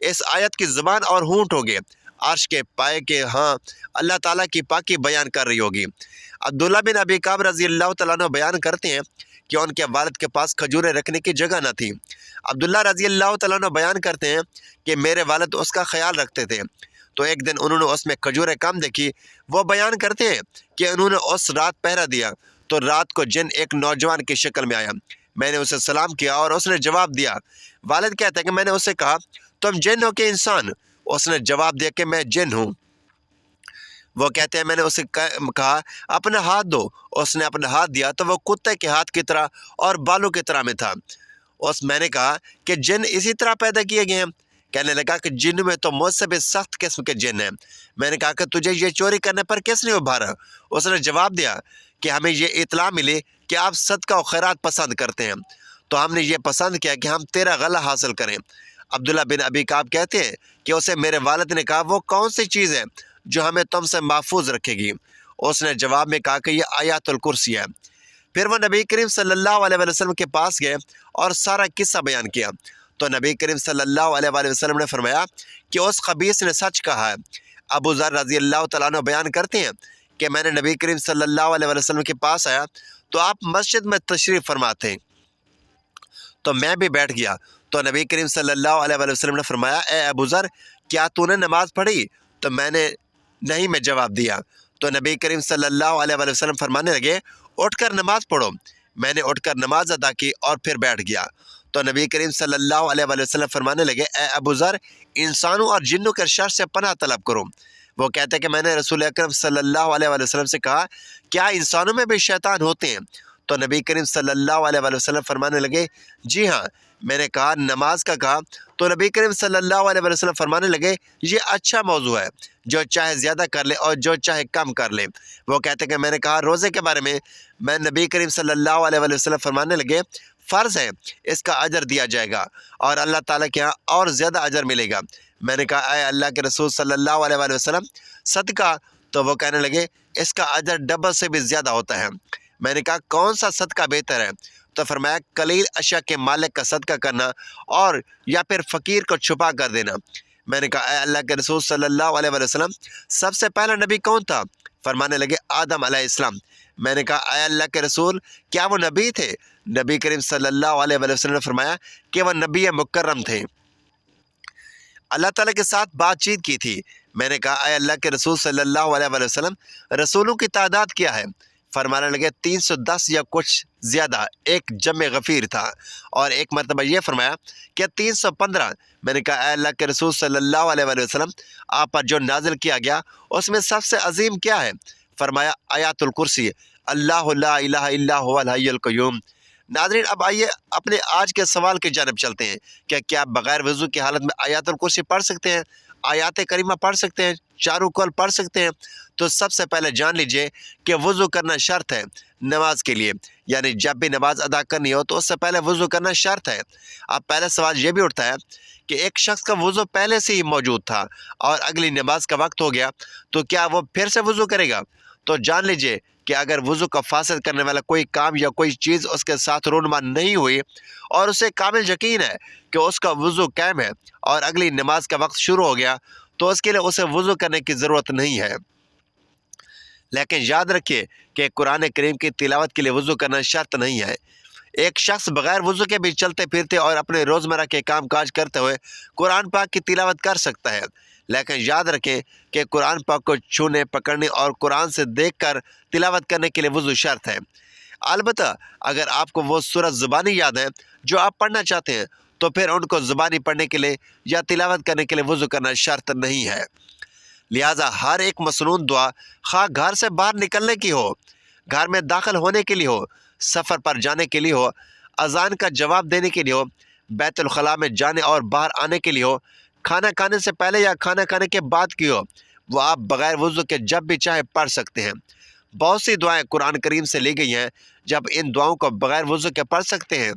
اس آیت کی زبان اور ہونٹ ہوگے عرش کے پائے کے ہاں اللہ تعالیٰ کی پاکی بیان کر رہی ہوگی۔ عبداللہ بن ابی کعب رضی اللہ تعالیٰ عنہ بیان کرتے ہیں کہ ان کے والد کے پاس کھجوریں رکھنے کی جگہ نہ تھی۔ عبداللہ رضی اللہ تعالیٰ عنہ بیان کرتے ہیں کہ میرے والد اس کا خیال رکھتے تھے، تو ایک دن انہوں نے اس میں کھجوریں کم دیکھی۔ وہ بیان کرتے ہیں کہ انہوں نے اس رات پہرا دیا تو رات کو جن ایک نوجوان کی شکل میں آیا، میں نے اسے سلام کیا اور اس نے جواب دیا۔ والد کہتے ہیں کہ میں نے اسے کہا تم جن ہو کہ انسان؟ اس نے جواب دیا کہ میں جن ہوں۔ وہ کہتے ہیں میں نے اسے کہا اپنا ہاتھ دو۔ اس نے اپنا ہاتھ دیا تو وہ کتے کے ہاتھ کی طرح اور بالوں کی طرح میں تھا۔ میں نے کہا کہ جن اسی طرح پیدا کیے گئے ہیں؟ کہنے لگا کہ جن میں تو مجھ سے بھی سخت قسم کے جن ہیں۔ میں نے کہا کہ تجھے یہ چوری کرنے پر کس نے ابھارا؟ اس نے جواب دیا کہ ہمیں یہ اطلاع ملی کہ آپ صدقہ و خیرات پسند کرتے ہیں، تو ہم نے یہ پسند کیا کہ ہم تیرا غلہ حاصل کریں۔ عبداللہ بن ابی کعب کہتے ہیں کہ اسے میرے والد نے کہا وہ کون سی چیز ہے جو ہمیں تم سے محفوظ رکھے گی؟ اس نے جواب میں کہا کہ یہ آیات الکرسی ہے۔ پھر وہ نبی کریم صلی اللہ علیہ وسلم کے پاس گئے اور سارا قصہ بیان کیا، تو نبی کریم صلی اللہ علیہ وسلم نے فرمایا کہ اس خبیث نے سچ کہا ہے۔ ابو ذر رضی اللہ تعالیٰ عنہ بیان کرتے ہیں کہ میں نے نبی کریم صلی اللہ علیہ وسلم کے پاس آیا تو آپ مسجد میں تشریف فرما تھے، تو میں بھی بیٹھ گیا، تو نبی کریم صلی اللہ علیہ وسلم نے فرمایا اے ابو ذر کیا تو نے نماز پڑھی؟ تو میں نے نہیں میں جواب دیا، تو نبی کریم صلی اللہ علیہ وسلم فرمانے لگے اٹھ کر نماز پڑھو۔ میں نے اٹھ کر نماز ادا کی اور پھر بیٹھ گیا، تو نبی کریم صلی اللہ علیہ وسلم فرمانے لگے اے ابو ذر انسانوں اور جنوں کے شر سے پناہ طلب کرو۔ وہ کہتے ہیں کہ میں نے رسول اکرم صلی اللہ علیہ وسلم سے کہا کیا انسانوں میں بھی شیطان ہوتے ہیں؟ تو نبی کریم صلی اللہ علیہ وسلم فرمانے لگے جی ہاں۔ میں نے کہا نماز کا کہا؟ تو نبی کریم صلی اللہ علیہ وسلم فرمانے لگے یہ اچھا موضوع ہے، جو چاہے زیادہ کر لے اور جو چاہے کم کر لے۔ وہ کہتے ہیں کہ میں نے کہا روزے کے بارے میں نبی کریم صلی اللہ علیہ وسلم فرمانے لگے فرض ہے، اس کا اجر دیا جائے گا اور اللہ تعالیٰ کے ہاں اور زیادہ اجر ملے گا۔ میں نے کہا اے اللہ کے رسول صلی اللہ علیہ وسلم صدقہ؟ تو وہ کہنے لگے اس کا اجر ڈبل سے بھی زیادہ ہوتا ہے۔ میں نے کہا کون سا صدقہ بہتر ہے؟ تو فرمایا قلیل اشیاء کے مالک کا صدقہ کرنا اور یا پھر فقیر کو چھپا کر دینا۔ میں نے کہا اے اللہ کے رسول صلی اللہ علیہ وسلم سب سے پہلا نبی کون تھا؟ فرمانے لگے آدم علیہ السلام۔ میں نے کہا اے اللہ کے رسول کیا وہ نبی تھے؟ نبی کریم صلی اللہ علیہ وسلم نے فرمایا کہ وہ نبی مکرم تھے، اللہ تعالیٰ کے ساتھ بات چیت کی تھی۔ میں نے کہا اے اللہ کے رسول صلی اللہ علیہ وسلم رسولوں کی تعداد کیا ہے؟ فرمانے لگے 310 یا کچھ زیادہ، ایک جمع غفیر تھا، اور ایک مرتبہ یہ فرمایا کہ 315۔ میں نے کہا اے اللہ کے رسول صلی اللہ علیہ وسلم آپ پر جو نازل کیا گیا اس میں سب سے عظیم کیا ہے؟ فرمایا آیات الکرسی، اللہ لا الہ الا هو الحی القیوم۔ ناظرین اب آئیے اپنے آج کے سوال کی جانب چلتے ہیں کہ کیا آپ بغیر وضو کی حالت میں آیات الکرسی پڑھ سکتے ہیں، آیات کریمہ پڑھ سکتے ہیں، چاروں کل پڑھ سکتے ہیں؟ تو سب سے پہلے جان لیجئے کہ وضو کرنا شرط ہے نماز کے لیے، یعنی جب بھی نماز ادا کرنی ہو تو اس سے پہلے وضو کرنا شرط ہے۔ اب پہلا سوال یہ بھی اٹھتا ہے کہ ایک شخص کا وضو پہلے سے ہی موجود تھا اور اگلی نماز کا وقت ہو گیا تو کیا وہ پھر سے وضو کرے گا؟ تو جان لیجئے کہ اگر وضو کا فاسد کرنے والا کوئی کام یا کوئی چیز اس کے ساتھ رونما نہیں ہوئی اور اسے کامل یقین ہے کہ اس کا وضو قائم ہے اور اگلی نماز کا وقت شروع ہو گیا تو اس کے لیے اسے وضو کرنے کی ضرورت نہیں ہے۔ لیکن یاد رکھیے کہ قرآن کریم کی تلاوت کے لیے وضو کرنا شرط نہیں ہے۔ ایک شخص بغیر وضو کے بھی چلتے پھرتے اور اپنے روزمرہ کے کام کاج کرتے ہوئے قرآن پاک کی تلاوت کر سکتا ہے، لیکن یاد رکھیں کہ قرآن پاک کو چھونے، پکڑنے اور قرآن سے دیکھ کر تلاوت کرنے کے لیے وضو شرط ہے۔ البتہ اگر آپ کو وہ سورت زبانی یاد ہے جو آپ پڑھنا چاہتے ہیں تو پھر ان کو زبانی پڑھنے کے لیے یا تلاوت کرنے کے لیے وضو کرنا شرط نہیں ہے۔ لہٰذا ہر ایک مسنون دعا خواہ گھر سے باہر نکلنے کی ہو، گھر میں داخل ہونے کے لیے ہو، سفر پر جانے کے لیے ہو، اذان کا جواب دینے کے لیے ہو، بیت الخلاء میں جانے اور باہر آنے کے لیے ہو، کھانا کھانے سے پہلے یا کھانا کھانے کے بعد کی ہو، وہ آپ بغیر وضو کے جب بھی چاہے پڑھ سکتے ہیں۔ بہت سی دعائیں قرآن کریم سے لی گئی ہیں، جب ان دعاؤں کو بغیر وضو کے پڑھ سکتے ہیں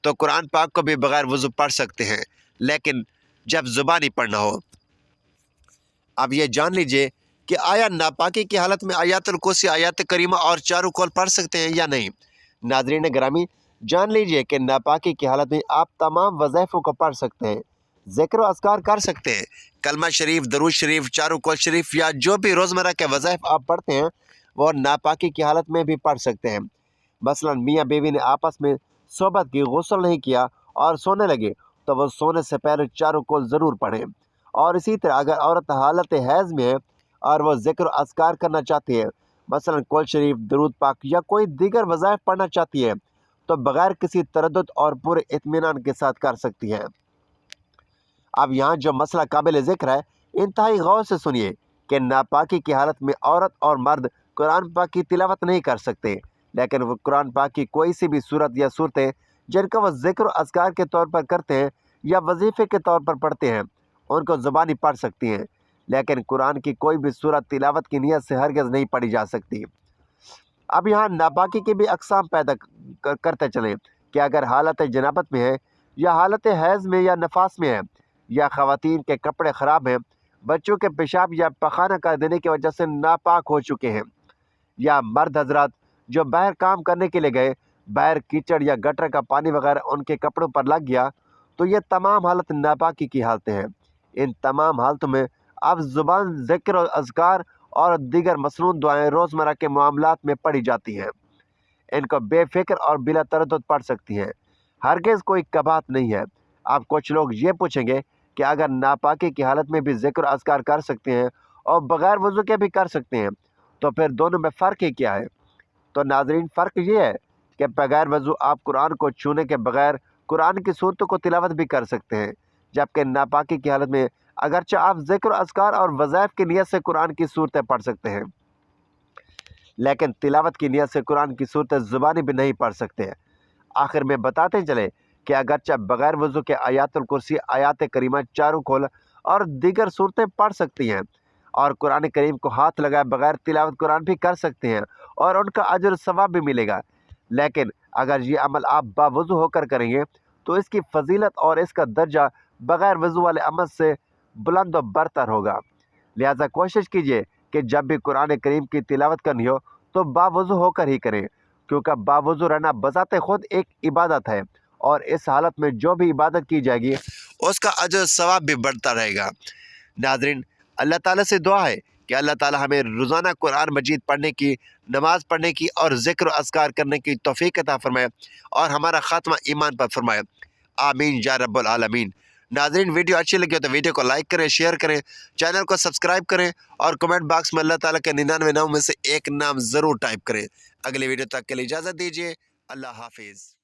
تو قرآن پاک کو بھی بغیر وضو پڑھ سکتے ہیں، لیکن جب زبانی پڑھنا ہو۔ اب یہ جان لیجئے کہ آیا ناپاکی کی حالت میں آیات الکرسی، آیات کریمہ اور چاروں کول پڑھ سکتے ہیں یا نہیں؟ ناظرین گرامی جان لیجئے کہ ناپاکی کی حالت میں آپ تمام وظائفوں کو پڑھ سکتے ہیں، ذکر و اذکار کر سکتے ہیں۔ کلمہ شریف، درود شریف، چاروں کول شریف یا جو بھی روزمرہ کے وظائف آپ پڑھتے ہیں وہ ناپاکی کی حالت میں بھی پڑھ سکتے ہیں۔ مثلا میاں بیوی نے آپس میں صحبت کی، غسل نہیں کیا اور سونے لگے تو وہ سونے سے پہلے چاروں کول ضرور پڑھیں۔ اور اسی طرح اگر عورت حالت حیض میں ہے اور وہ ذکر و اذکار کرنا چاہتی ہے، مثلا کول شریف، درود پاک یا کوئی دیگر وظائف پڑھنا چاہتی ہے، تو بغیر کسی تردد اور پورے اطمینان کے ساتھ کر سکتی ہے۔ اب یہاں جو مسئلہ قابل ذکر ہے، انتہائی غور سے سنیے کہ ناپاکی کی حالت میں عورت اور مرد قرآن پاک کی تلاوت نہیں کر سکتے، لیکن وہ قرآن پاک کی کوئی سی بھی صورت یا صورتیں جن کو وہ ذکر و اذکار کے طور پر کرتے ہیں یا وظیفے کے طور پر پڑھتے ہیں، ان کو زبانی پڑھ سکتی ہیں، لیکن قرآن کی کوئی بھی صورت تلاوت کی نیت سے ہرگز نہیں پڑھی جا سکتی۔ اب یہاں ناپاکی کی بھی اقسام پیدا کرتے چلیں کہ اگر حالت جنابت میں ہے یا حالت حیض میں یا نفاس میں ہے، یا خواتین کے کپڑے خراب ہیں، بچوں کے پیشاب یا پخانہ کر دینے کی وجہ سے ناپاک ہو چکے ہیں، یا مرد حضرات جو باہر کام کرنے کے لیے گئے، باہر کیچڑ یا گٹر کا پانی وغیرہ ان کے کپڑوں پر لگ گیا، تو یہ تمام حالت ناپاکی کی حالتیں ہیں۔ ان تمام حالتوں میں اب زبان ذکر و اذکار اور دیگر مصنون دعائیں روزمرہ کے معاملات میں پڑھی جاتی ہیں، ان کو بے فکر اور بلا تردد پڑھ سکتی ہیں، ہرگز کوئی کباہت نہیں ہے۔ اب کچھ لوگ یہ پوچھیں گے کہ اگر ناپاکی کی حالت میں بھی ذکر و اذکار کر سکتے ہیں اور بغیر وضو کے بھی کر سکتے ہیں، تو پھر دونوں میں فرق ہی کیا ہے؟ تو ناظرین، فرق یہ ہے کہ بغیر وضو آپ قرآن کو چھونے کے بغیر قرآن کی صورتوں کو تلاوت بھی کر سکتے ہیں، جبکہ ناپاکی کی حالت میں اگرچہ آپ ذکر و اذکار اور وظائف کی نیت سے قرآن کی صورتیں پڑھ سکتے ہیں، لیکن تلاوت کی نیت سے قرآن کی صورتیں زبانی بھی نہیں پڑھ سکتے۔ آخر میں بتاتے چلے کہ اگرچہ بغیر وضو کے آیات الکرسی، آیات کریمہ، چاروں کھول اور دیگر صورتیں پڑھ سکتی ہیں، اور قرآن کریم کو ہاتھ لگائے بغیر تلاوت قرآن بھی کر سکتے ہیں اور ان کا اجر و ثواب بھی ملے گا، لیکن اگر یہ عمل آپ باوضو ہو کر کریں گے تو اس کی فضیلت اور اس کا درجہ بغیر وضو والے عمل سے بلند و برتر ہوگا۔ لہٰذا کوشش کیجیے کہ جب بھی قرآن کریم کی تلاوت کرنی ہو تو باوضو ہو کر ہی کریں، کیونکہ باوضو رہنا بذات خود ایک عبادت ہے، اور اس حالت میں جو بھی عبادت کی جائے گی اس کا اجر ثواب بھی بڑھتا رہے گا۔ ناظرین، اللہ تعالیٰ سے دعا ہے کہ اللہ تعالیٰ ہمیں روزانہ قرآن مجید پڑھنے کی، نماز پڑھنے کی اور ذکر و اذکار کرنے کی توفیق عطا فرمائے اور ہمارا خاتمہ ایمان پر فرمائے، آمین یا رب العالمین۔ ناظرین، ویڈیو اچھی لگی ہو تو ویڈیو کو لائک کریں، شیئر کریں، چینل کو سبسکرائب کریں اور کمنٹ باکس میں اللہ تعالیٰ کے 99 نام میں سے ایک نام ضرور ٹائپ کریں۔ اگلی ویڈیو تک کے لیے اجازت دیجیے، اللہ حافظ۔